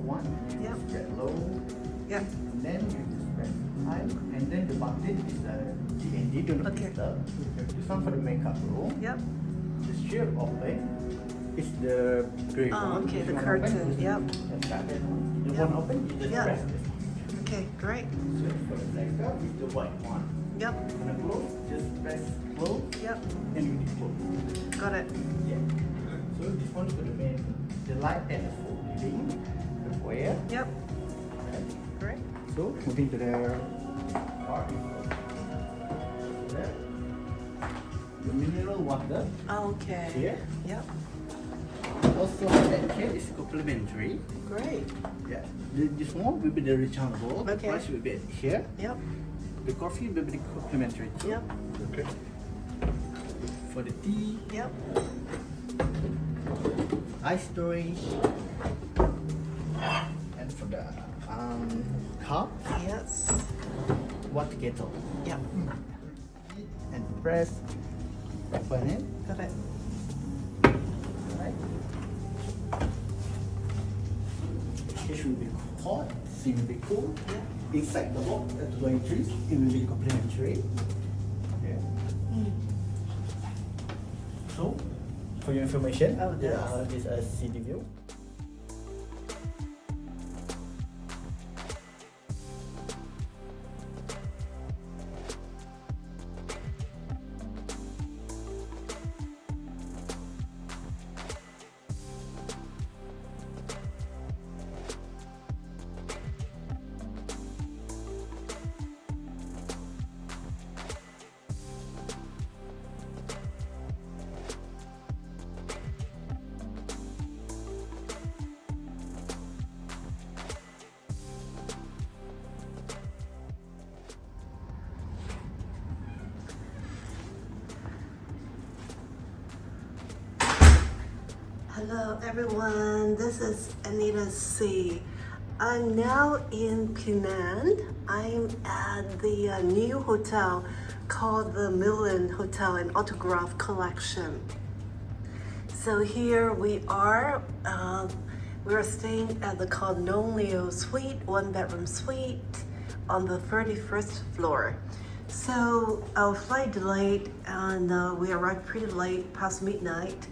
one. You Yep. just get low. Yep. And then you just press high. And then the button is D&D. Don't Okay. This one for the makeup room. Yep. The sheer open is the gray Oh, one. okay, If the you want curtain, open, yep. Just tap that one. The Yep. one open, you just Yep. press this. Okay, great. So for the blackout is the white one. Yep. When I close, just press close. Yep. And you close. Got it. Yeah. So this one for the main, the light and the full living, the foyer. Yep. Okay. Great. So moving to the part. There. The mineral water Okay. here. Yep. Also that here is complimentary. Great. Yeah. This one will be the rechargeable. The Okay. price will be here. Yep. The coffee will be complimentary too. Yep. Okay. For the tea, Yep. ice storage, and for the cup, Yes. water kettle. Yep. And press, open it. Got it. Right. It will be hot, it will be cool. Yeah. Inside the box at 23, it will be complimentary. Okay. So, for your information, Oh, there yes. is a city view. Hello everyone, this is Anita C. I'm now in Penang. I'm at the new hotel called the Millen Hotel and Autograph Collection. So here we are. We're staying at the Colonial Suite, one bedroom suite on the 31st floor. So our flight delayed and we arrived pretty late, past midnight.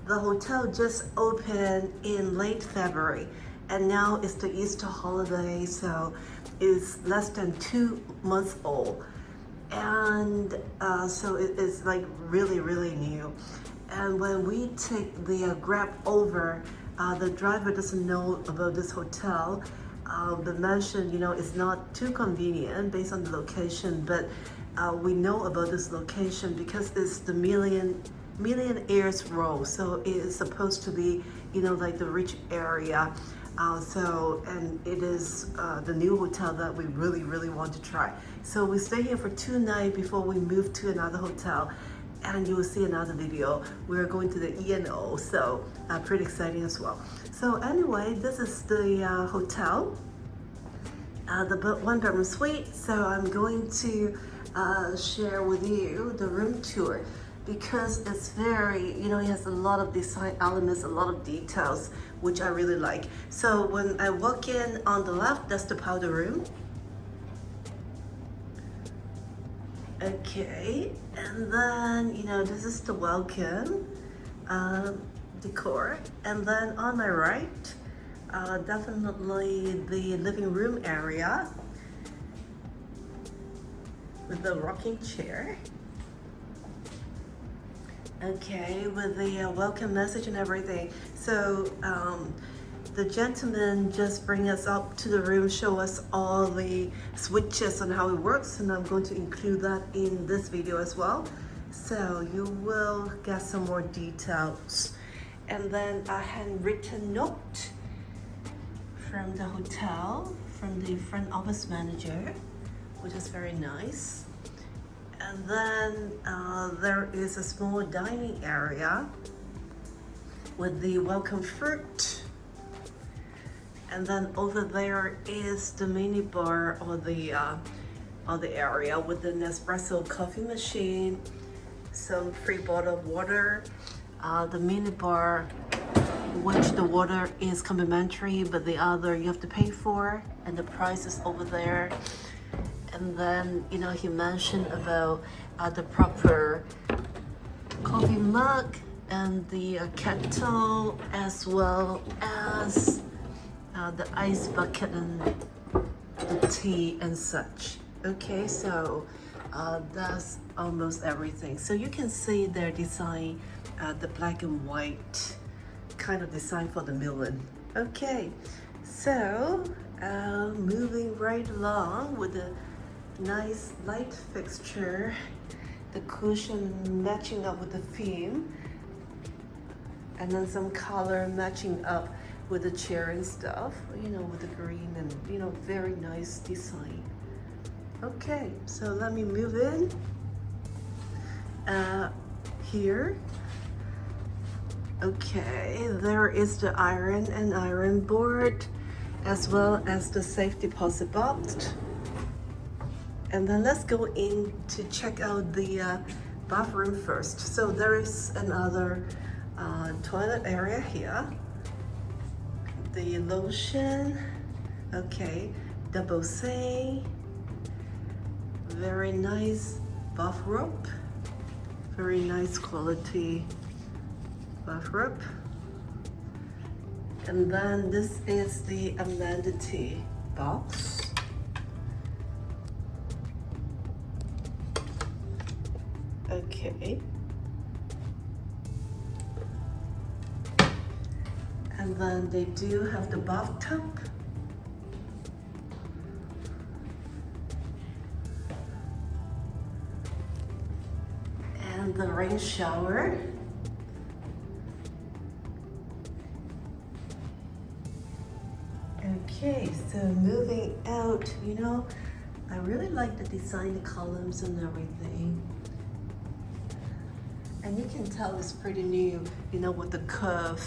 The hotel just opened in late February and now it's the Easter holiday, so it's less than 2 months old. And so it is like really new. And when we take the Grab over, the driver doesn't know about this hotel. The mansion, you know, is not too convenient based on the location, but we know about this location because it's the Millionaire's Row, so it is supposed to be, you know, like the rich area. And it is the new hotel that we really want to try. So we stay here for 2 nights before we move to another hotel, and you will see another video. We're going to the E&O, so pretty exciting as well. So anyway, this is the hotel, the one bedroom suite. So I'm going to share with you the room tour, because it's very, you know, it has a lot of design elements, a lot of details, which I really like. So when I walk in on the left, that's the powder room. Okay, and then, you know, this is the welcome decor. And then on my right, definitely the living room area with the rocking chair. Okay, with the welcome message and everything. So the gentleman just bring us up to the room, show us all the switches and how it works, and I'm going to include that in this video as well. So you will get some more details. And then a handwritten note from the hotel, from the front office manager, which is very nice. And then there is a small dining area with the welcome fruit. And then over there is the mini bar, or the area with the Nespresso coffee machine, some free bottle of water, the mini bar which the water is complimentary, but the other you have to pay for, and the price is over there. And then, you know, he mentioned about the proper coffee mug and the kettle, as well as the ice bucket and the tea and such. Okay, so that's almost everything. So you can see their design, the black and white kind of design for the Millen. Okay, so moving right along with the nice light fixture, the cushion matching up with the theme, and then some color matching up with the chair and stuff, you know, with the green and, you know, very nice design. Okay, so let me move in here. Okay, there is the iron board, as well as the safe deposit box. And then let's go in to check out the bathroom first. So there is another toilet area here. The lotion, okay, double sink, very nice bathrobe, very nice quality bathrobe. And then this is the amenity box. Okay. And then they do have the bathtub. And the rain shower. Okay, so moving out, you know, I really like the design, the columns and everything. And you can tell it's pretty new, you know, with the curve.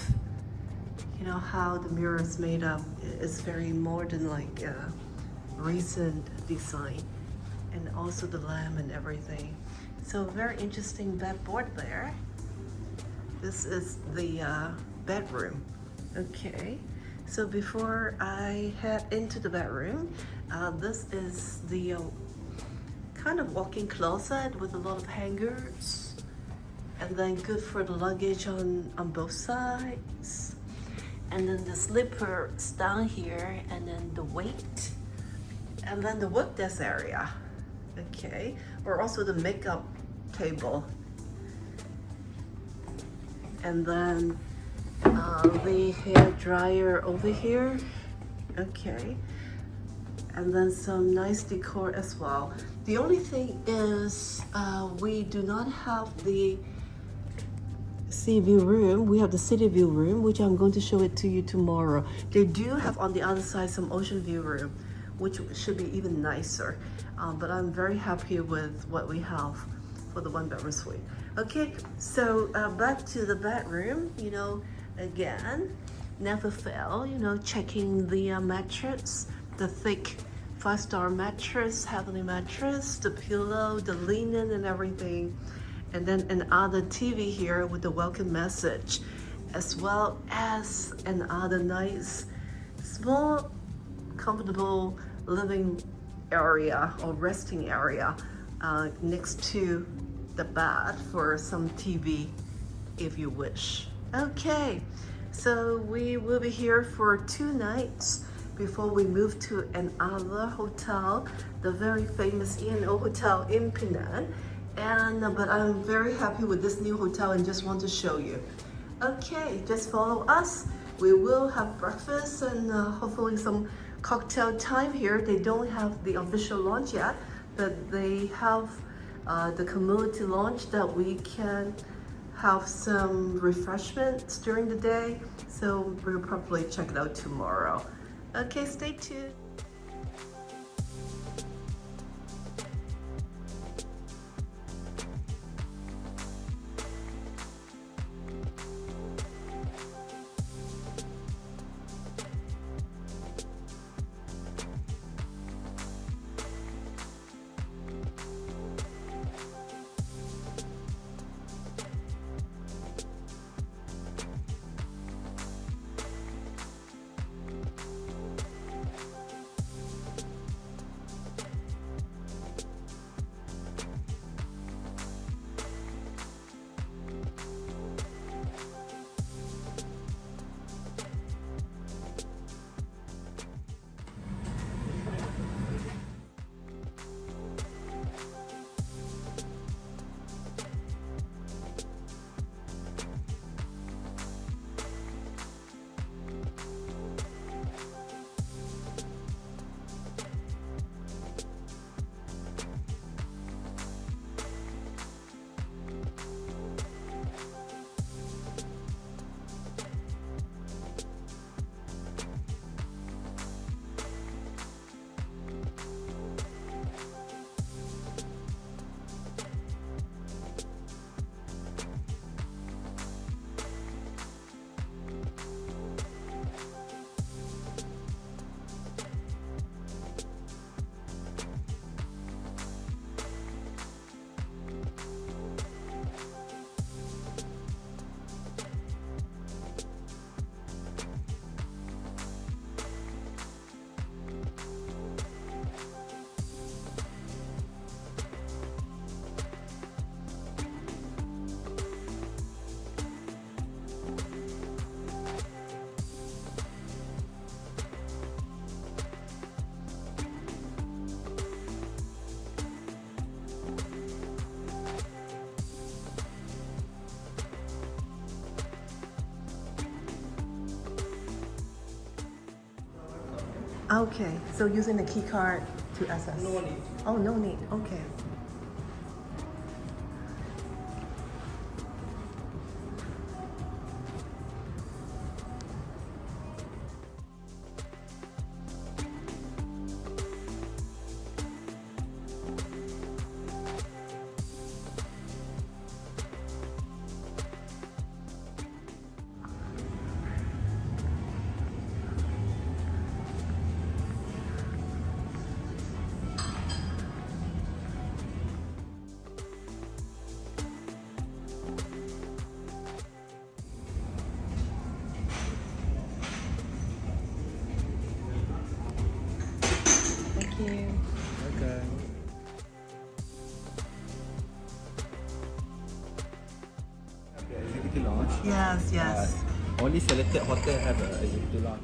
You know how the mirror is made up. It's very modern, like recent design, and also the lamp and everything. So very interesting bedboard there. This is the bedroom. Okay, so before I head into the bedroom, this is the kind of walk-in closet with a lot of hangers, and then good for the luggage on both sides. And then the slippers down here, and then the weight, and then the work desk area. Okay, or also the makeup table, and then the hair dryer over here. Okay, and then some nice decor as well. The only thing is we do not have the sea view room. We have the city view room, which I'm going to show it to you tomorrow. They do have on the other side some ocean view room, which should be even nicer. But I'm very happy with what we have for the one bedroom suite. Okay, so back to the bedroom. You know, again, never fail, you know, checking the mattress, the thick 5-star mattress, heavenly mattress, the pillow, the linen and everything. And then another TV here with the welcome message, as well as another nice, small, comfortable living area or resting area next to the bed for some TV if you wish. Okay, so we will be here for 2 nights before we move to another hotel, the very famous E&O Hotel in Penang. But I'm very happy with this new hotel and just want to show you. Okay, just follow us. We will have breakfast and hopefully some cocktail time here. They don't have the official launch yet, but they have the community launch that we can have some refreshments during the day. So we'll probably check it out tomorrow. Okay, stay tuned. Okay, so using the key card to access. No need. Oh, no need. Okay. Thank you. Okay. Okay, executive lounge. Yes, yes. Only selected hotel have a executive lounge.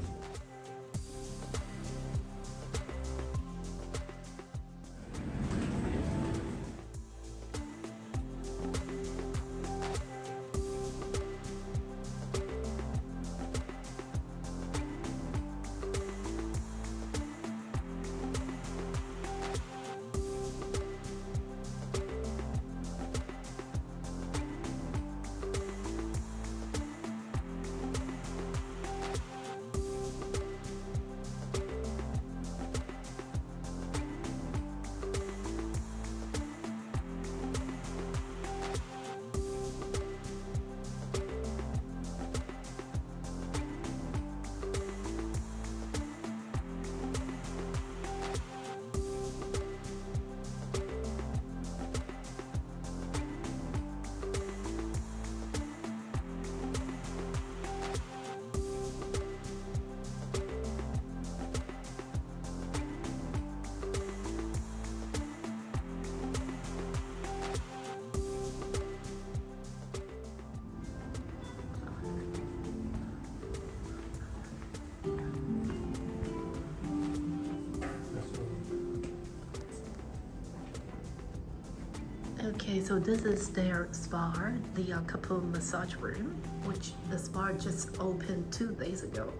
Okay, so this is their spa, the couple massage room, which the spa just opened 2 days ago.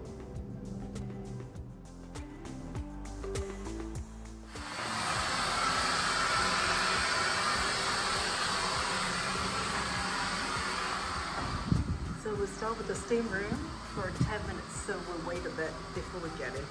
So we start with the steam room for 10 minutes, so we'll wait a bit before we get it.